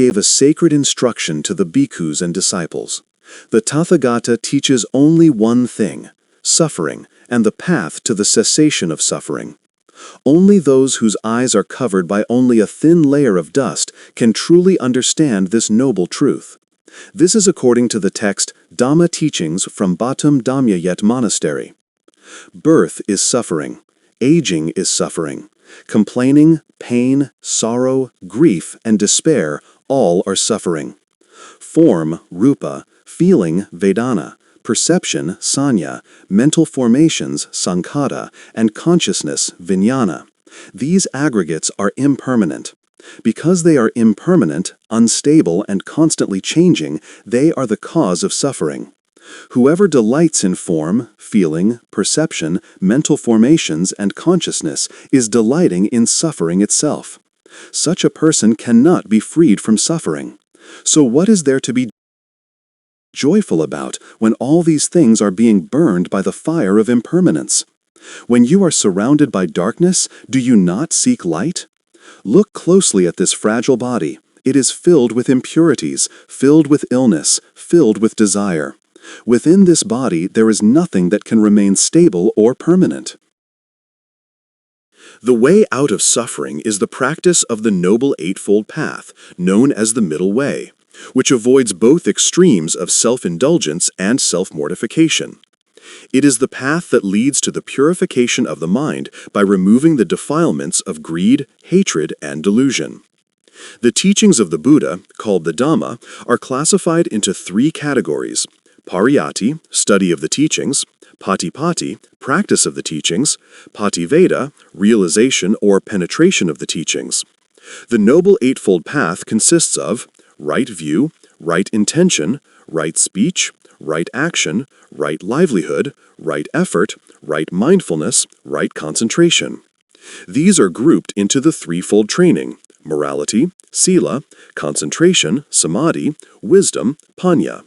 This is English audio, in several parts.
gave a sacred instruction to the bhikkhus and disciples. The Tathagata teaches only one thing: suffering, and the path to the cessation of suffering. Only those whose eyes are covered by only a thin layer of dust can truly understand this noble truth. This is according to the text Dhamma Teachings from Batum Damyayet Monastery. Birth is suffering. Aging is suffering. Complaining, pain, sorrow, grief, and despair all are suffering. Form, rupa, feeling, vedana, perception, sanya, mental formations, sankhara, and consciousness, vijnana. These aggregates are impermanent. Because they are impermanent, unstable, and constantly changing, they are the cause of suffering. Whoever delights in form, feeling, perception, mental formations, and consciousness is delighting in suffering itself. Such a person cannot be freed from suffering. So what is there to be joyful about when all these things are being burned by the fire of impermanence? When you are surrounded by darkness, do you not seek light? Look closely at this fragile body. It is filled with impurities, filled with illness, filled with desire. Within this body there is nothing that can remain stable or permanent. The way out of suffering is the practice of the Noble Eightfold Path, known as the Middle Way, which avoids both extremes of self-indulgence and self-mortification. It is the path that leads to the purification of the mind by removing the defilements of greed, hatred, and delusion. The teachings of the Buddha, called the Dhamma, are classified into three categories: pariyatti, study of the teachings; patipatti, practice of the teachings; pativeda, realization or penetration of the teachings. The Noble Eightfold Path consists of right view, right intention, right speech, right action, right livelihood, right effort, right mindfulness, right concentration. These are grouped into the threefold training: morality, sila, concentration, samadhi, wisdom, panya.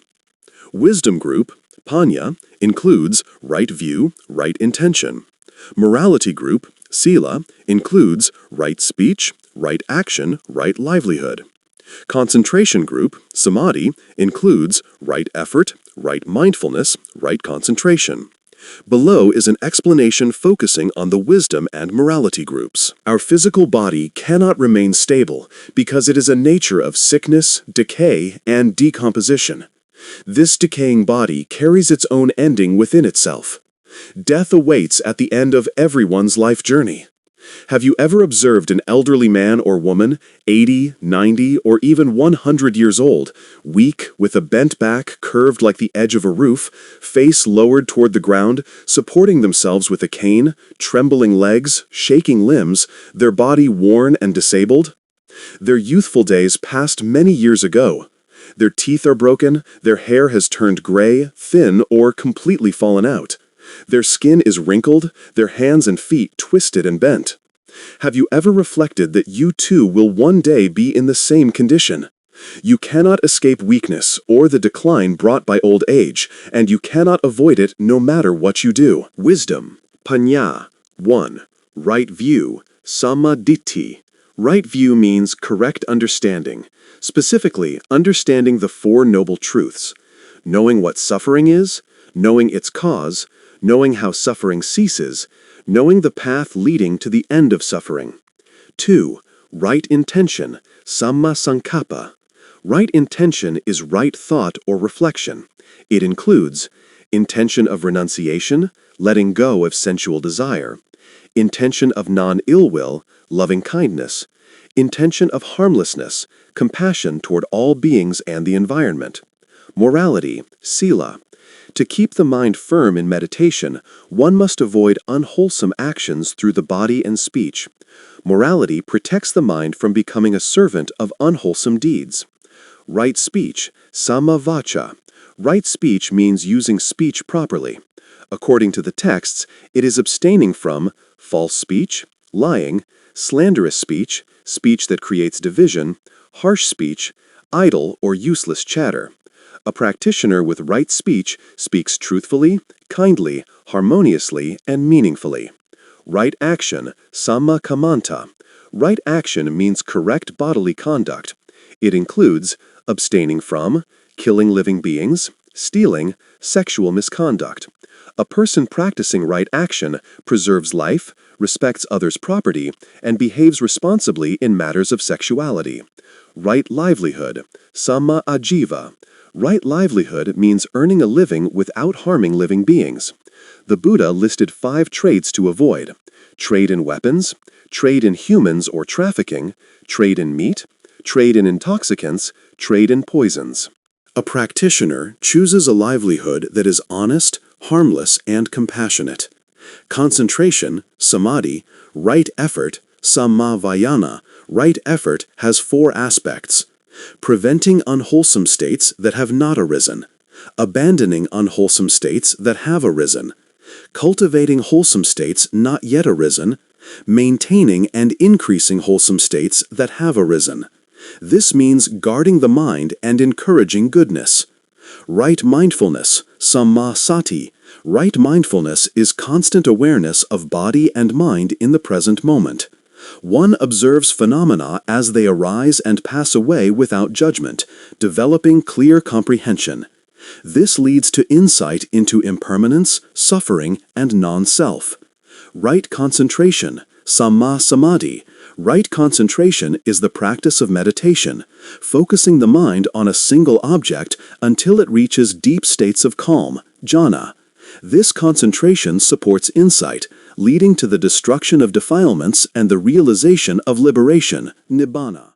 Wisdom group, panya, includes right view, right intention. Morality group, sila, includes right speech, right action, right livelihood. Concentration group, samadhi, includes right effort, right mindfulness, right concentration. Below is an explanation focusing on the wisdom and morality groups. Our physical body cannot remain stable because it is a nature of sickness, decay, and decomposition. This decaying body carries its own ending within itself. Death awaits at the end of everyone's life journey. Have you ever observed an elderly man or woman, 80, 90, or even 100 years old, weak, with a bent back curved like the edge of a roof, face lowered toward the ground, supporting themselves with a cane, trembling legs, shaking limbs, their body worn and disabled? Their youthful days passed many years ago. Their teeth are broken, their hair has turned gray, thin, or completely fallen out. Their skin is wrinkled, their hands and feet twisted and bent. Have you ever reflected that you too will one day be in the same condition? You cannot escape weakness or the decline brought by old age, and you cannot avoid it no matter what you do. Wisdom, panya. 1. Right view, samma ditthi. Right view means correct understanding, specifically understanding the Four Noble Truths: knowing what suffering is, knowing its cause, knowing how suffering ceases, knowing the path leading to the end of suffering. 2. Right intention, samma sankappa. Right intention is right thought or reflection. It includes intention of renunciation, letting go of sensual desire; intention of non-ill will, loving kindness; intention of harmlessness, compassion toward all beings and the environment; morality, sila. To keep the mind firm in meditation, one must avoid unwholesome actions through the body and speech. Morality protects the mind from becoming a servant of unwholesome deeds. Right speech, samma vacha. Right speech means using speech properly. According to the texts, it is abstaining from false speech, lying, slanderous speech, speech that creates division, harsh speech, idle or useless chatter. A practitioner with right speech speaks truthfully, kindly, harmoniously, and meaningfully. Right action, samma kammanta. Right action means correct bodily conduct. It includes abstaining from, killing living beings, stealing, sexual misconduct. A person practicing right action preserves life, respects others' property, and behaves responsibly in matters of sexuality. Right livelihood, samma ajiva. Right livelihood means earning a living without harming living beings. The Buddha listed 5 traits to avoid: trade in weapons, trade in humans or trafficking, trade in meat, trade in intoxicants, trade in poisons. A practitioner chooses a livelihood that is honest, harmless, and compassionate. Concentration, samadhi, right effort, samma vayana, right effort has 4 aspects: preventing unwholesome states that have not arisen, abandoning unwholesome states that have arisen, cultivating wholesome states not yet arisen, maintaining and increasing wholesome states that have arisen. This means guarding the mind and encouraging goodness. Right mindfulness, samma sati. Right mindfulness is constant awareness of body and mind in the present moment. One observes phenomena as they arise and pass away without judgment, developing clear comprehension. This leads to insight into impermanence, suffering, and non-self. Right concentration, samma samadhi. Right concentration is the practice of meditation, focusing the mind on a single object until it reaches deep states of calm, jhana. This concentration supports insight, leading to the destruction of defilements and the realization of liberation, nibbana.